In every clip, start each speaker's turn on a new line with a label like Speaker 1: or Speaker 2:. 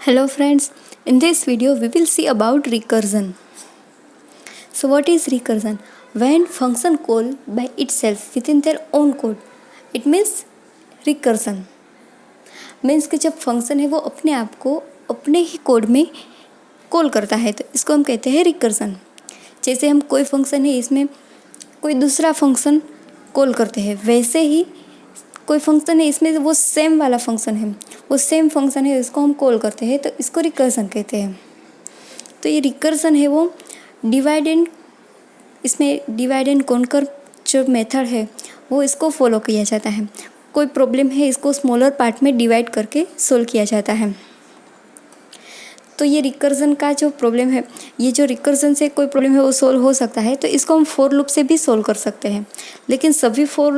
Speaker 1: Hello friends, in this video we will see about recursion. So what is recursion? When function call by itself within their own code, it means recursion. Means कि जब function है वो अपने आप को अपने ही code में call करता है तो इसको हम कहते हैं रिकर्सन। जैसे हम कोई फंक्शन है इसमें कोई दूसरा फंक्शन कॉल करते हैं, वैसे ही कोई फंक्शन है इसमें वो सेम वाला फंक्शन है, वो सेम फंक्शन है इसको हम कॉल करते हैं तो इसको रिकर्सन कहते हैं। तो ये रिकर्सन है वो इसमें डिवाइड एंड कॉन्कर जो मेथड है वो इसको फॉलो किया जाता है। कोई प्रॉब्लम है इसको स्मॉलर पार्ट में डिवाइड करके सोल्व किया जाता है। तो ये रिकर्जन का जो प्रॉब्लम है, ये जो रिकर्जन से कोई प्रॉब्लम है वो सोल्व हो सकता है तो इसको हम फॉर लूप से भी सोल्व कर सकते हैं। लेकिन सभी फॉर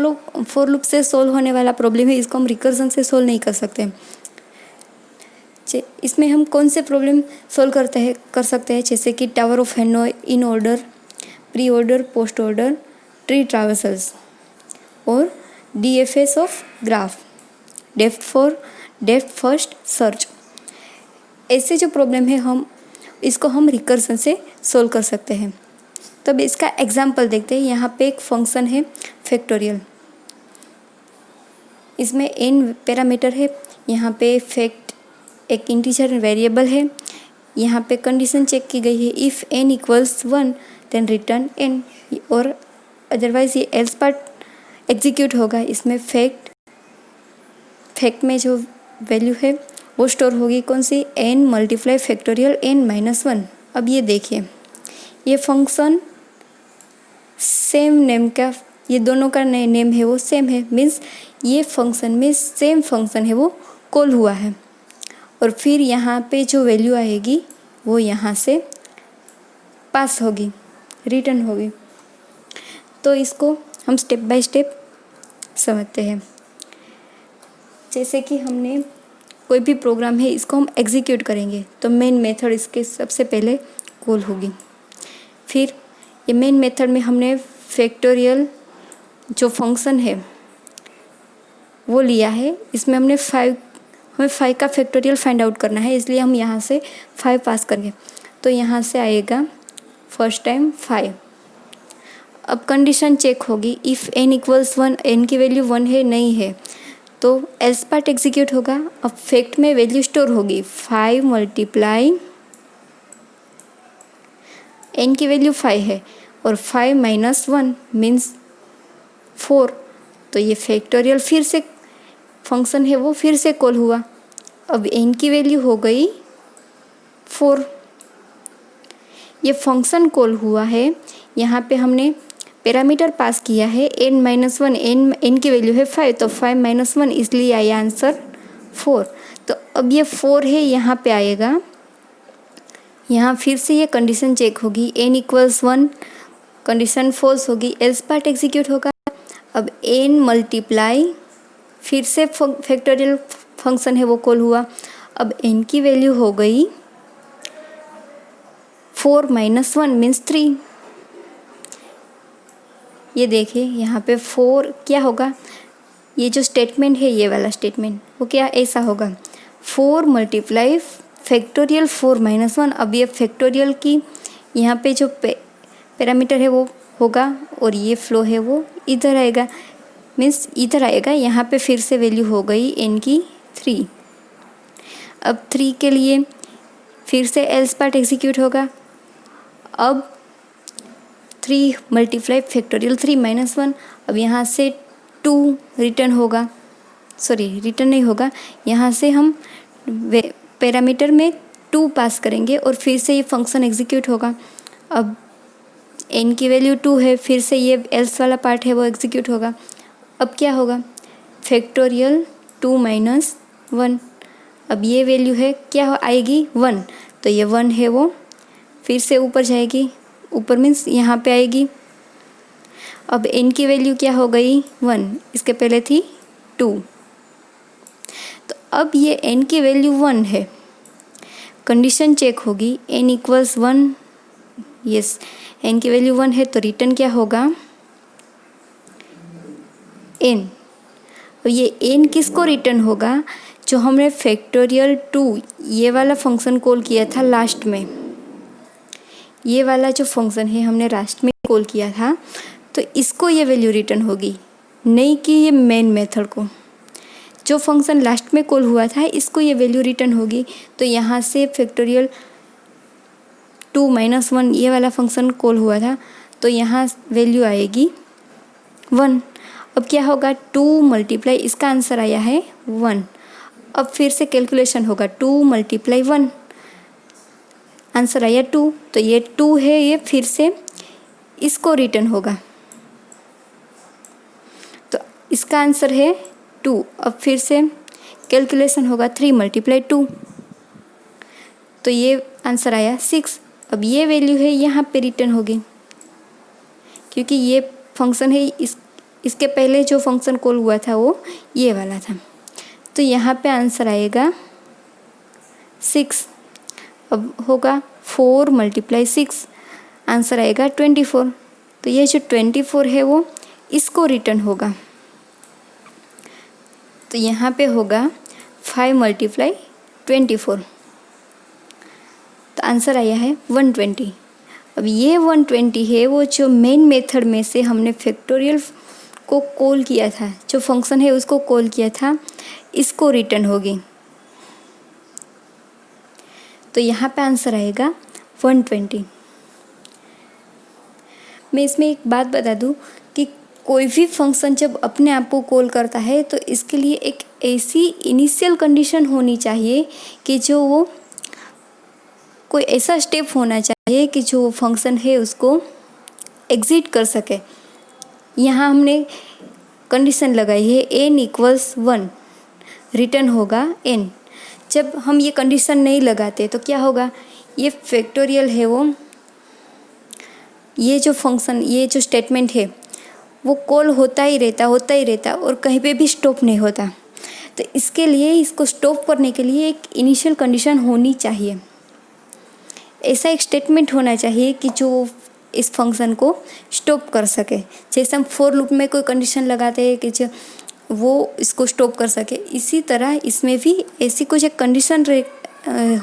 Speaker 1: लूप से सोल्व होने वाला प्रॉब्लम है इसको हम रिकर्जन से सोल्व नहीं कर सकते। इसमें हम कौन से प्रॉब्लम सोल्व कर सकते हैं, जैसे कि tower of Hanoi, in order, pre order, post order, tree traversals और DFS of graph, depth first search. ऐसे जो प्रॉब्लम है इसको हम रिकर्सन से सोल्व कर सकते हैं। तब इसका एग्जांपल देखते हैं। यहाँ पे एक फंक्शन है फैक्टोरियल, इसमें n पैरामीटर है। यहाँ पे फैक्ट एक इंटीजर वेरिएबल है। यहाँ पे कंडीशन चेक की गई है, if n equals 1 then return n, और अदरवाइज ये एल्स पार्ट एग्जीक्यूट होगा। इसमें फैक्ट में जो वैल्यू है वो स्टोर होगी कौन सी, n मल्टीप्लाई फैक्टोरियल n-1। अब ये देखिए, ये फंक्शन सेम नेम का, ये दोनों का नेम है वो सेम है, मीन्स ये फंक्शन में सेम फंक्शन है वो कॉल हुआ है। और फिर यहाँ पे जो वैल्यू आएगी वो यहाँ से पास होगी, रिटर्न होगी। तो इसको हम स्टेप बाय स्टेप समझते हैं। जैसे कि हमने कोई भी प्रोग्राम है इसको हम एग्जीक्यूट करेंगे तो मेन मेथड इसके सबसे पहले कॉल होगी। फिर ये मेन मेथड में हमने फैक्टोरियल जो फंक्शन है वो लिया है। इसमें हमें 5 का फैक्टोरियल फाइंड आउट करना है, इसलिए हम यहाँ से 5 पास करेंगे। तो यहाँ से आएगा फर्स्ट टाइम 5। अब कंडीशन चेक होगी, इफ़ n इक्वल्स 1, n की वैल्यू 1 है नहीं है तो एल्स पार्ट एग्जीक्यूट होगा। अब फैक्ट में वैल्यू स्टोर होगी 5 मल्टीप्लाई n की वैल्यू 5 है और 5 माइनस 1 मीन्स 4। तो ये फैक्टोरियल फिर से फंक्शन है वो फिर से कॉल हुआ। अब n की वैल्यू हो गई 4। ये फंक्शन कॉल हुआ है। यहाँ पे हमने पैरामीटर पास किया है n-1, n की वैल्यू है 5 तो 5-1 इसलिए आया आंसर 4। तो अब ये 4 है यहाँ पे आएगा, यहाँ फिर से ये कंडीशन चेक होगी, n इक्वल्स 1, कंडीशन फॉल्स होगी, एल्स पार्ट एग्जीक्यूट होगा। अब n मल्टीप्लाई फिर से फैक्टोरियल फंक्शन है वो कॉल हुआ। अब n की वैल्यू हो गई 4-1 मीन्स 3। ये देखिए यहाँ पे 4 क्या होगा, ये जो स्टेटमेंट है ये वाला स्टेटमेंट वो क्या ऐसा होगा, 4 मल्टीप्लाई फैक्टोरियल 4-1। अब ये फैक्टोरियल की यहाँ पे जो पैरामीटर है वो होगा और ये फ्लो है वो इधर आएगा, मीन्स इधर आएगा। यहाँ पे फिर से वैल्यू हो गई n की 3। अब 3 के लिए फिर से एल्स पार्ट एग्जीक्यूट होगा। अब 3 मल्टीप्लाई फैक्टोरियल 3-1। अब यहाँ से 2 रिटर्न होगा, सॉरी रिटर्न नहीं होगा, यहाँ से हम पैरामीटर में 2 पास करेंगे और फिर से ये फंक्शन एग्जीक्यूट होगा। अब n की वैल्यू 2 है, फिर से ये एल्स वाला पार्ट है वो एग्जीक्यूट होगा। अब क्या होगा, फैक्टोरियल 2-1। अब ये वैल्यू है क्या आएगी 1, तो ये 1 है वो फिर से ऊपर जाएगी, ऊपर मीन्स यहाँ पे आएगी। अब n की वैल्यू क्या हो गई 1, इसके पहले थी 2। तो अब ये n की वैल्यू 1 है, कंडीशन चेक होगी, n इक्वल्स 1, यस n की वैल्यू 1 है तो रिटर्न क्या होगा n। अब ये n किसको रिटर्न होगा, जो हमने फैक्टोरियल 2 ये वाला फंक्शन कॉल किया था लास्ट में, ये वाला जो फंक्शन है हमने लास्ट में कॉल किया था, तो इसको ये वैल्यू रिटर्न होगी, नहीं कि ये मेन मेथड को। जो फंक्शन लास्ट में कॉल हुआ था इसको ये वैल्यू रिटर्न होगी। तो यहाँ से फैक्टोरियल 2 - 1 ये वाला फंक्शन कॉल हुआ था, तो यहाँ वैल्यू आएगी 1। अब क्या होगा, 2 × इसका आंसर आया है 1। अब फिर से कैलकुलेशन होगा, 2 × 1 आंसर आया 2, तो ये 2 है, ये फिर से इसको रिटर्न होगा, तो इसका आंसर है 2। अब फिर से कैलकुलेशन होगा, 3 × 2, तो ये आंसर आया 6। अब ये वैल्यू है यहाँ पे रिटर्न होगी, क्योंकि ये फंक्शन है, इसके पहले जो फंक्शन कॉल हुआ था वो ये वाला था, तो यहाँ पे आंसर आएगा 6। अब होगा 4 × 6, आंसर आएगा 24। तो ये जो 24 है वो इसको रिटर्न होगा, तो यहाँ पे होगा 5 × 24, तो आंसर आया है 120। अब ये 120 है वो जो मेन मेथड में से हमने फैक्टोरियल को कॉल किया था, जो फंक्शन है उसको कॉल किया था, इसको रिटर्न होगी, तो यहाँ पे आंसर आएगा 120। मैं इसमें एक बात बता दूँ कि कोई भी फंक्शन जब अपने आप को कॉल करता है तो इसके लिए एक ऐसी इनिशियल कंडीशन होनी चाहिए कि जो वो कोई ऐसा स्टेप होना चाहिए कि जो फंक्शन है उसको एग्जिट कर सके। यहाँ हमने कंडीशन लगाई है n = 1, रिटर्न होगा n। जब हम ये कंडीशन नहीं लगाते तो क्या होगा, ये फैक्टोरियल है वो, ये जो फंक्शन, ये जो स्टेटमेंट है वो कॉल होता ही रहता और कहीं पे भी स्टॉप नहीं होता। तो इसके लिए, इसको स्टॉप करने के लिए एक इनिशियल कंडीशन होनी चाहिए, ऐसा एक स्टेटमेंट होना चाहिए कि जो इस फंक्शन को स्टॉप कर सके। जैसे हम फॉर लूप में कोई कंडीशन लगाते हैं कि जो वो इसको स्टॉप कर सके, इसी तरह इसमें भी ऐसी कुछ एक कंडीशन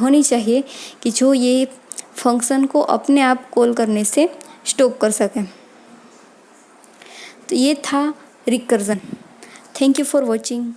Speaker 1: होनी चाहिए कि जो ये फंक्शन को अपने आप कॉल करने से स्टॉप कर सके। तो ये था recursion. Thank you for watching.